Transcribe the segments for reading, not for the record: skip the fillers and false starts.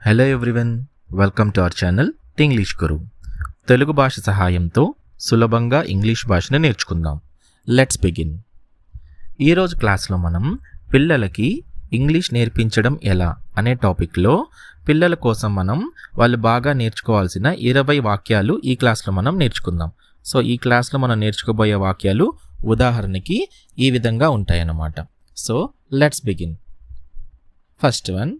Hello everyone, welcome to our channel English guru. Telugu భాష సహాయంతో సులభంగా ఇంగ్లీష్ భాషను నేర్చుకుందాం. Let's begin. ఈరోజు క్లాస్లో మనం పిల్లలకి ఇంగ్లీష్ నేర్పించడం ఎలా అనే టాపిక్లో పిల్లల కోసం వాళ్ళు బాగా నేర్చుకోవాల్సిన 20 వాక్యాలు ఈ క్లాస్లో మనం నేర్చుకుందాం. సో ఈ క్లాస్లో మనం నేర్చుకోబోయే వాక్యాలు ఉదాహరణకి ఈ విధంగా ఉంటాయన్నమాట. So let's begin. First one,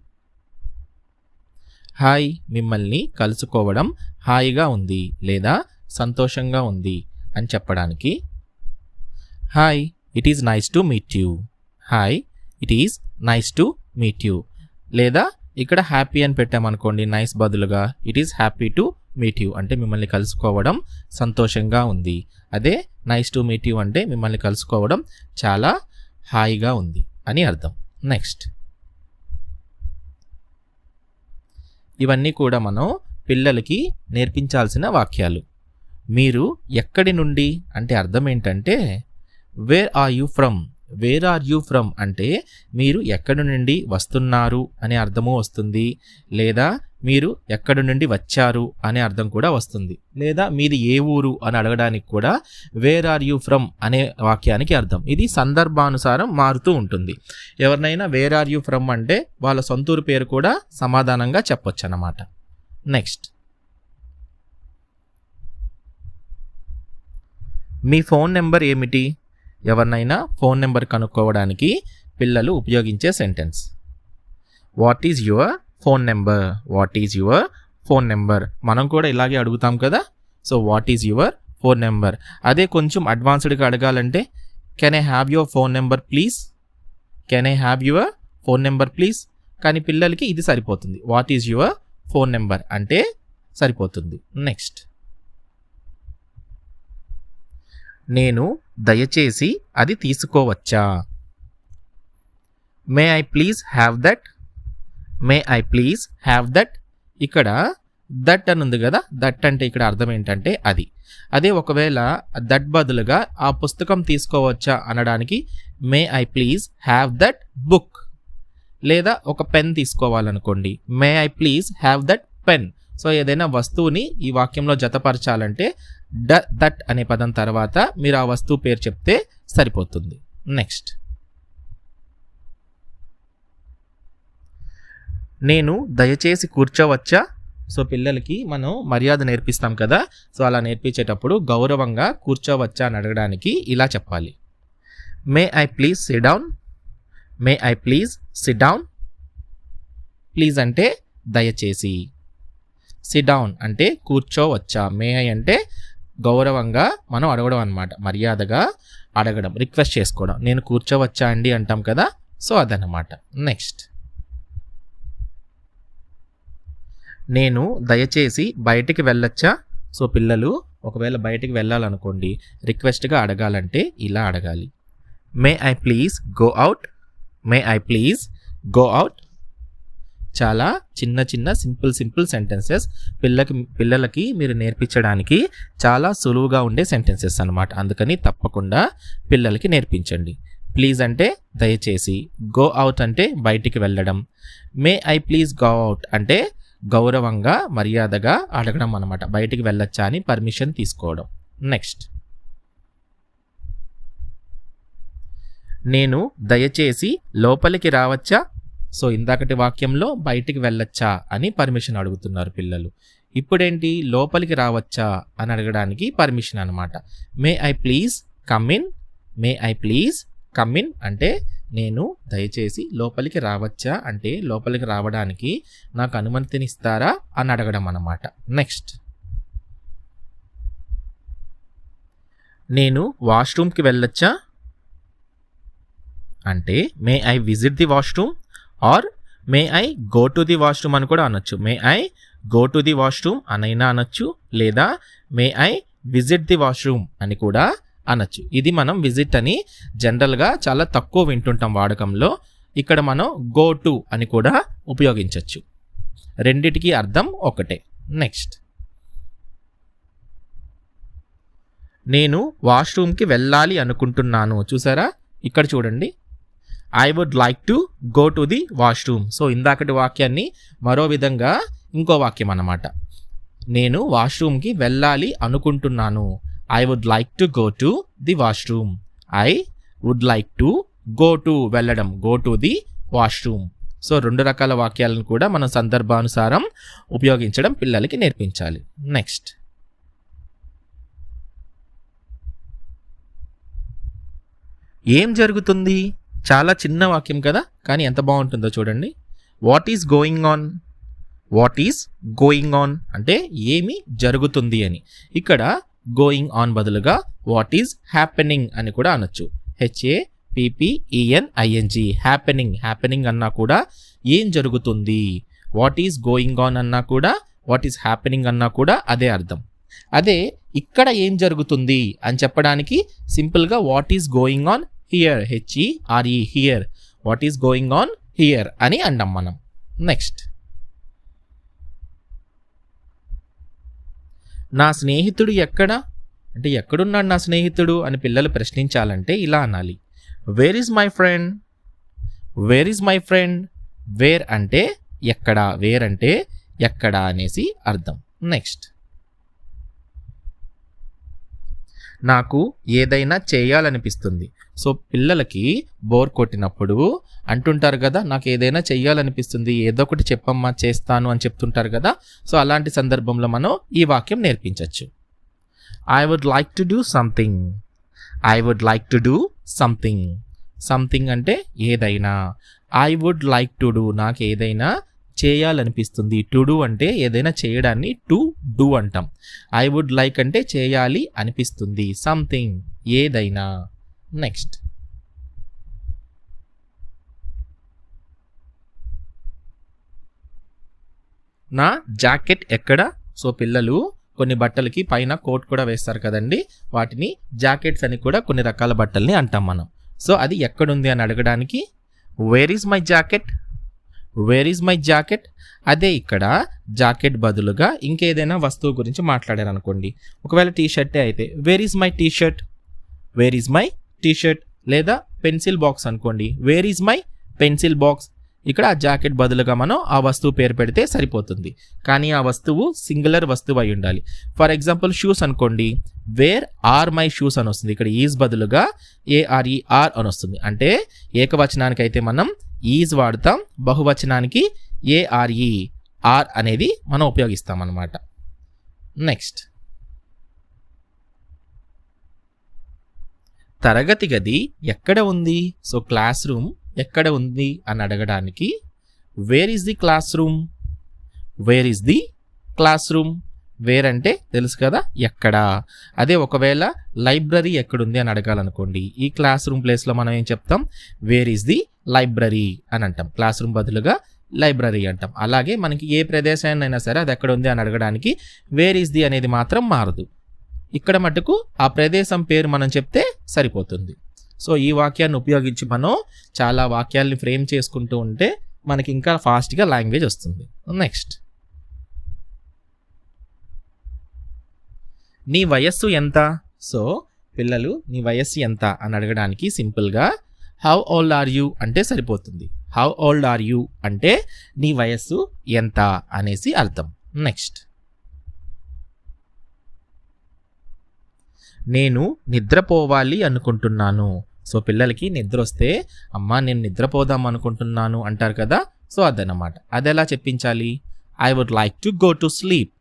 hi, మిమ్మల్ని కలుసుకోవడం హాయిగా ఉంది లేదా సంతోషంగా ఉంది అని చెప్పడానికి hi, it is nice to meet you. Hi, it is nice to meet you. లేదా ఇక్కడ హ్యాపీ అని పెట్టామనుకోండి, నైస్ బదులుగా it is happy to meet you అంటే మిమ్మల్ని కలుసుకోవడం సంతోషంగా ఉంది. అదే నైస్ టు మీట్ యూ అంటే మిమ్మల్ని కలుసుకోవడం చాలా హాయిగా ఉంది అని అర్థం. నెక్స్ట్, ఇవన్నీ కూడా మనం పిల్లలకి నేర్పించాల్సిన వాక్యాలు. మీరు ఎక్కడి నుండి అంటే అర్థం ఏంటంటే where are you from. Where are you from అంటే మీరు ఎక్కడి నుండి వస్తున్నారు అనే అర్థము వస్తుంది, లేదా మీరు ఎక్కడి నుండి వచ్చారు అనే అర్థం కూడా వస్తుంది, లేదా మీది ఏ ఊరు అని అడగడానికి కూడా వేర్ ఆర్ యూ ఫ్రమ్ అనే వాక్యానికి అర్థం. ఇది సందర్భానుసారం మారుతూ ఉంటుంది. ఎవరినైనా వేర్ ఆర్ యూ ఫ్రమ్ అంటే వాళ్ళ సొంతూరు పేరు కూడా సమాధానంగా చెప్పొచ్చు అన్నమాట. నెక్స్ట్, మీ ఫోన్ నెంబర్ ఏమిటి? ఎవరినైనా ఫోన్ నెంబర్ కనుక్కోవడానికి పిల్లలు ఉపయోగించే sentence. What is your phone number? What is your phone number మనం కూడా ఇలాగే అడుగుతాం కదా. So what is your phone number. అదే కొంచెం అడ్వాన్స్డ్గా అడగాలంటే can I have your phone number please. Can I have your phone number please. కానీ పిల్లలకి ఇది సరిపోతుంది, what is your phone number అంటే సరిపోతుంది. నెక్స్ట్, నేను దయచేసి అది తీసుకోవచ్చా? మే I please have that. May I please have that. ఇక్కడ దట్ అని ఉంది కదా, దట్ అంటే ఇక్కడ అర్థం ఏంటంటే అది. అదే ఒకవేళ దట్ బదులుగా ఆ పుస్తకం తీసుకోవచ్చా అనడానికి may I please have that book. లేదా ఒక పెన్ తీసుకోవాలనుకోండి, may I please have that pen. So ఏదైనా వస్తువుని ఈ వాక్యంలో జతపరచాలంటే దట్ అనే పదం తర్వాత మీరు ఆ వస్తువు పేరు చెప్తే సరిపోతుంది. నెక్స్ట్, నేను దయచేసి కూర్చోవచ్చా? సో పిల్లలకి మనం మర్యాద నేర్పిస్తాం కదా, సో అలా నేర్పించేటప్పుడు గౌరవంగా కూర్చోవచ్చా అని అడగడానికి ఇలా చెప్పాలి, మే I please SIT down. May I please SIT down. Please అంటే దయచేసి, సిట్ డౌన్ అంటే కూర్చోవచ్చా. మే ఐ అంటే గౌరవంగా మనం అడగడం అనమాట, మర్యాదగా అడగడం, రిక్వెస్ట్ చేసుకోవడం. నేను కూర్చోవచ్చా అండి అంటాం కదా, సో అదనమాట. నెక్స్ట్, నేను దయచేసి బయటికి వెళ్ళొచ్చా? సో పిల్లలు ఒకవేళ బయటికి వెళ్ళాలనుకోండి, రిక్వెస్ట్గా అడగాలంటే ఇలా అడగాలి, మే I please go out. May I please go out. చాలా చిన్న చిన్న సింపుల్ సెంటెన్సెస్ పిల్లలకి మీరు నేర్పించడానికి చాలా సులువుగా ఉండే సెంటెన్సెస్ అన్నమాట. అందుకని తప్పకుండా పిల్లలకి నేర్పించండి. ప్లీజ్ అంటే దయచేసి, గో అవుట్ అంటే బయటికి వెళ్ళడం, మే ఐ ప్లీజ్ గో అవుట్ అంటే గౌరవంగా మర్యాదగా అడగడం అన్నమాట, బయటికి వెళ్ళొచ్చా అని పర్మిషన్ తీసుకోవడం. నెక్స్ట్, నేను దయచేసి లోపలికి రావచ్చా? సో ఇందాకటి వాక్యంలో బయటికి వెళ్ళొచ్చా అని పర్మిషన్ అడుగుతున్నారు పిల్లలు. ఇప్పుడేంటి, లోపలికి రావచ్చా అని అడగడానికి పర్మిషన్ అనమాట. మే I please come in. May I please come in అంటే నేను దయచేసి లోపలికి రావచ్చా అంటే లోపలికి రావడానికి నాకు అనుమతినిస్తారా అని అడగడం అన్నమాట. నెక్స్ట్, నేను వాష్రూమ్కి వెళ్ళొచ్చా అంటే may I visit the washroom or may I go to the washroom అని కూడా అనొచ్చు. May I go to the washroom అనైనా అనొచ్చు, లేదా may I visit the washroom అని కూడా అనొచ్చు. ఇది మనం విజిట్ అని జనరల్గా చాలా తక్కువ వింటుంటాం వాడకంలో. ఇక్కడ మనం గో టు అని కూడా ఉపయోగించవచ్చు. రెండిటికి అర్థం ఒకటే. నెక్స్ట్, నేను వాష్రూమ్కి వెళ్ళాలి అనుకుంటున్నాను. చూసారా, ఇక్కడ చూడండి, I would like to go to the washroom. So ఇందాకటి వాక్యాన్ని మరో విధంగా ఇంకో వాక్యం అన్నమాట. నేను వాష్రూమ్కి వెళ్ళాలి అనుకుంటున్నాను. I would like to go to the washroom. I would like to go to వెళ్ళడం, go to the washroom. So 2 రకాల వాక్యాలను కూడా మనం సందర్భానుసారం ఉపయోగించడం పిల్లలకి నేర్పించాలి. నెక్స్ట్, ఏం జరుగుతుంది? చాలా చిన్న వాక్యం కదా, కానీ ఎంత బాగుంటుందో చూడండి. What is going on? What is going on అంటే ఏమి జరుగుతుంది అని. ఇక్కడ గోయింగ్ ఆన్ బదులుగా వాట్ ఈస్ హ్యాపెనింగ్ అని కూడా అనొచ్చు. HAPPENING, happening. హ్యాపెనింగ్ అన్నా కూడా ఏం జరుగుతుంది. వాట్ ఈస్ గోయింగ్ ఆన్ అన్నా కూడా, వాట్ ఈస్ హ్యాపెనింగ్ అన్నా కూడా అదే అర్థం. అదే ఇక్కడ ఏం జరుగుతుంది అని చెప్పడానికి సింపుల్గా what is going on here, HERE, here. What is going on here అని అంటాం మనం. నెక్స్ట్, నా స్నేహితుడు ఎక్కడ అంటే ఎక్కడున్నాడు నా స్నేహితుడు అని పిల్లలు ప్రశ్నించాలంటే ఇలా అనాలి. Where is my friend? Where is my friend? Where అంటే ఎక్కడ, వేర్ అంటే ఎక్కడ అనేసి అర్థం. నెక్స్ట్, నాకు ఏదైనా చేయాలనిపిస్తుంది. సో పిల్లలకి బోర్ కొట్టినప్పుడు అంటుంటారు కదా, నాకు ఏదైనా చెయ్యాలనిపిస్తుంది, ఏదో ఒకటి చెప్పమ్మా చేస్తాను అని చెప్తుంటారు కదా. సో అలాంటి సందర్భంలో మనం ఈ వాక్యం నేర్పించవచ్చు. I would like to do something. I would like to do something. Something అంటే ఏదైనా. I would like to do నాకు ఏదైనా చేయాలనిపిస్తుంది. టు డూ అంటే ఏదైనా చేయడాన్ని టు డూ అంటాం. ఐ వుడ్ లైక్ అంటే చేయాలి అనిపిస్తుంది. సంథింగ్ ఏదైనా. నెక్స్ట్, నా జాకెట్ ఎక్కడ? సో పిల్లలు కొన్ని బట్టలకి పైన కోట్ కూడా వేస్తారు కదండి, వాటిని జాకెట్స్ అని కూడా కొన్ని రకాల బట్టల్ని అంటాం మనం. సో అది ఎక్కడుంది అని అడగడానికి where is my jacket? Wear is my jacket? అదే ఇక్కడ జాకెట్ బదులుగా ఇంకేదైనా వస్తువు గురించి మాట్లాడారు అనుకోండి. ఒకవేళ టీషర్టే అయితే where is my T-shirt? Where is my T-shirt. లేదా పెన్సిల్ బాక్స్ అనుకోండి, where is my pencil box. ఇక్కడ ఆ జాకెట్ బదులుగా మనం ఆ వస్తువు పేరు పెడితే సరిపోతుంది, కానీ ఆ వస్తువు సింగులర్ వస్తువు అయి ఉండాలి. ఫర్ ఎగ్జాంపుల్ షూస్ అనుకోండి, వేర్ ఆర్ మై షూస్ అని వస్తుంది. ఇక్కడ ఈజ్ బదులుగా ARER అని వస్తుంది. అంటే ఏకవచనానికి అయితే మనం ఈజ్ వాడతాం, బహువచనానికి ARER అనేది మనం ఉపయోగిస్తాం అన్నమాట. నెక్స్ట్, తరగతి గది ఎక్కడ ఉంది? సో క్లాస్ రూమ్ ఎక్కడ ఉంది అని అడగడానికి where is the classroom? Where is the classroom? Where అంటే తెలుసు కదా, ఎక్కడ. అదే ఒకవేళ లైబ్రరీ ఎక్కడుంది అని అడగాలనుకోండి, ఈ క్లాస్ రూమ్ ప్లేస్లో మనం ఏం చెప్తాం? వేర్ ఈజ్ ది లైబ్రరీ అని అంటాం. క్లాస్ రూమ్ బదులుగా లైబ్రరీ అంటాం. అలాగే మనకి ఏ ప్రదేశాన్నైనా సరే అది ఎక్కడ ఉంది అని అడగడానికి వేర్ ఈజ్ ది అనేది మాత్రం మారదు. ఇక్కడ మటుకు ఆ ప్రదేశం పేరు మనం చెప్తే సరిపోతుంది. సో ఈ వాక్యాన్ని ఉపయోగించి మనం చాలా వాక్యాల్ని ఫ్రేమ్ చేసుకుంటూ ఉంటే మనకి ఇంకా ఫాస్ట్గా లాంగ్వేజ్ వస్తుంది. నెక్స్ట్, నీ వయస్సు ఎంత? సో పిల్లలు నీ వయస్సు ఎంత అని అడగడానికి సింపుల్గా హౌ ఓల్డ్ ఆర్ యూ అంటే సరిపోతుంది. హౌ ఓల్డ్ ఆర్ యూ అంటే నీ వయస్సు ఎంత అనేసి అర్థం. నెక్స్ట్, నేను నిద్రపోవాలి అనుకుంటున్నాను. సో పిల్లలకి నిద్ర వస్తే అమ్మా నేను నిద్రపోదాం అనుకుంటున్నాను అంటారు కదా, సో అదనమాట. అది ఎలా చెప్పించాలి? I would like to go to sleep.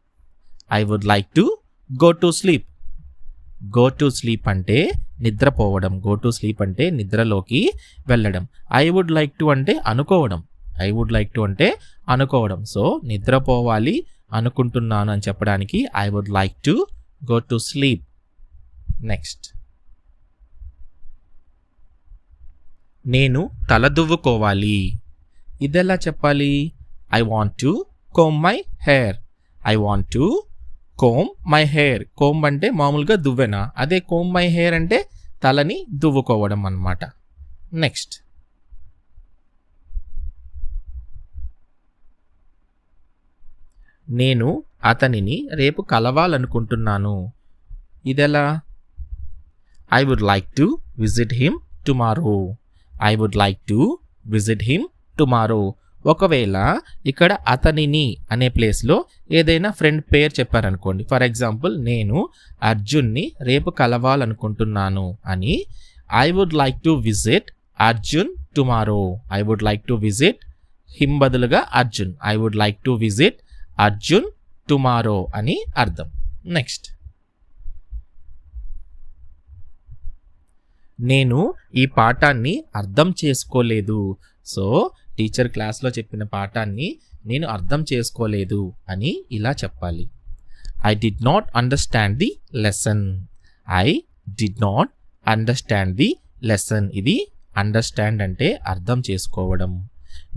I would like to go to sleep. Go to sleep అంటే నిద్రపోవడం, గో టు స్లీప్ అంటే నిద్రలోకి వెళ్ళడం. ఐ వుడ్ లైక్ టు అంటే అనుకోవడం. ఐ వుడ్ లైక్ టు అంటే అనుకోవడం. సో నిద్రపోవాలి అనుకుంటున్నాను అని చెప్పడానికి I would like to go to sleep. Next, నేను తలదువ్వుకోవాలి. ఇదెలా చెప్పాలి? I want to comb my hair. I want to comb my hair. Comb అంటే మామూలుగా దువ్వెన, అదే కోమ్ మై హెయిర్ అంటే తలని దువ్వుకోవడం అన్నమాట. నెక్స్ట్, నేను అతనిని రేపు కలవాలనుకుంటున్నాను. ఇదెలా? I would like to visit him tomorrow. I would like to visit him tomorrow. ఒకవేళ ఇక్కడ అతనిని అనే ప్లేస్లో ఏదైనా ఫ్రెండ్ పేరు చెప్పారనుకోండి. ఫర్ ఎగ్జాంపుల్ నేను అర్జున్ని రేపు కలవాలనుకుంటున్నాను అని I would like to visit Arjun tomorrow. I would like to visit him బదులుగా Arjun. I would like to visit Arjun tomorrow అని అర్థం. నెక్స్ట్, నేను ఈ పాఠాన్ని అర్థం చేసుకోలేదు. సో టీచర్ క్లాస్లో చెప్పిన పాఠాన్ని నేను అర్థం చేసుకోలేదు అని ఇలా చెప్పాలి. I did not understand the lesson. I did not understand the lesson. ఇది అండర్స్టాండ్ అంటే అర్థం చేసుకోవడం.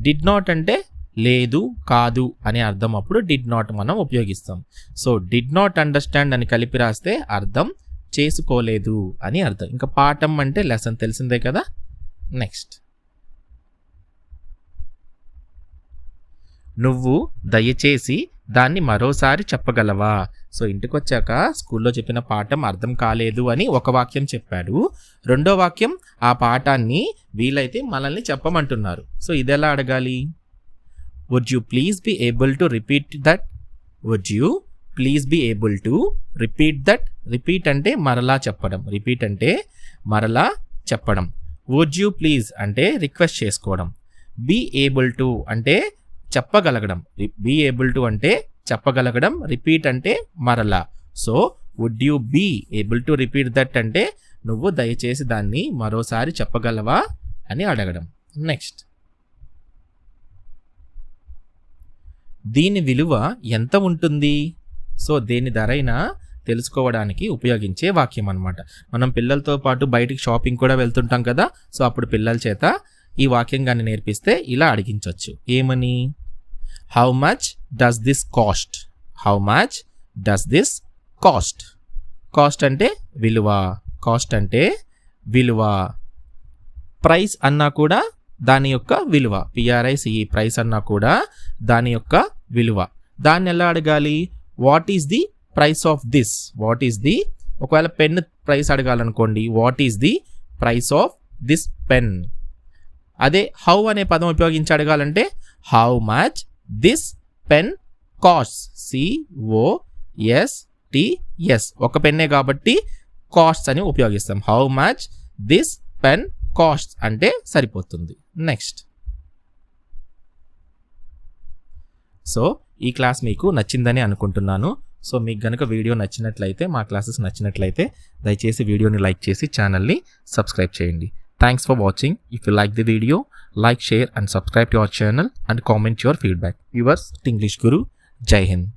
డిడ్ నాట్ అంటే లేదు, కాదు అనే అర్థం అప్పుడు డిడ్ నాట్ మనం ఉపయోగిస్తాం. సో డిడ్ నాట్ అండర్స్టాండ్ అని కలిపి రాస్తే అర్థం చేసుకోలేదు అని అర్థం. ఇంకా పాఠం అంటే లెసన్ తెలిసిందే కదా. నెక్స్ట్, నువ్వు దయచేసి దాన్ని మరోసారి చెప్పగలవా. సో ఇంటికి వచ్చాక స్కూల్లో చెప్పిన పాఠం అర్థం కాలేదు అని ఒక వాక్యం చెప్పాడు. రెండో వాక్యం ఆ పాఠాన్ని వీలైతే మనల్ని చెప్పమంటున్నారు. సో ఇది ఎలా అడగాలి? Would you please be able to repeat that. Would you please be able to repeat that. Repeat అంటే మరలా చెప్పడం. రిపీట్ అంటే మరలా చెప్పడం. వుడ్ యూ ప్లీజ్ అంటే రిక్వెస్ట్ చేసుకోవడం. బీ ఏబుల్ టు అంటే చెప్పగలగడం. బీ ఏబుల్ టు అంటే చెప్పగలగడం. రిపీట్ అంటే మరలా. So would you be able to repeat that అంటే నువ్వు దయచేసి దాన్ని మరోసారి చెప్పగలవా అని అడగడం. నెక్స్ట్, దీని విలువ ఎంత ఉంటుంది. సో దేని ధరైనా తెలుసుకోవడానికి ఉపయోగించే వాక్యం అన్నమాట. మనం పిల్లలతో పాటు బయటికి షాపింగ్ కూడా వెళ్తుంటాం కదా. సో అప్పుడు పిల్లల చేత ఈ వాక్యం కానీ నేర్పిస్తే ఇలా అడిగించవచ్చు. ఏమని? How much does this cost. How much does this cost. Cost అంటే విలువ. కాస్ట్ అంటే విలువ. ప్రైస్ అన్నా కూడా దాని యొక్క విలువ. పిఆర్ఐసి ప్రైస్ అన్నా కూడా దాని యొక్క విలువ. దాన్ని ఎలా అడగాలి? What is the price of this. What is the, ఒకవేళ పెన్ ప్రైస్ అడగాలనుకోండి, what is the price of this pen. అదే హౌ అనే పదం ఉపయోగించి అడగాలంటే how much this pen cost. COSTS. ఒక పెన్నే కాబట్టి కాస్ట్ అని ఉపయోగిస్తాం. How much this pen cost అంటే సరిపోతుంది. నెక్స్ట్, సో ఈ క్లాస్ మీకు నచ్చిందని అనుకుంటున్నాను. సో మీకు కనుక వీడియో నచ్చినట్లయితే, మా క్లాసెస్ నచ్చినట్లయితే దయచేసి వీడియోని లైక్ చేసి ఛానల్ని సబ్స్క్రైబ్ చేయండి. Thanks for watching. If you like the video, like, share and subscribe to our channel and comment your feedback. Yours, English Guru. Jai Hind.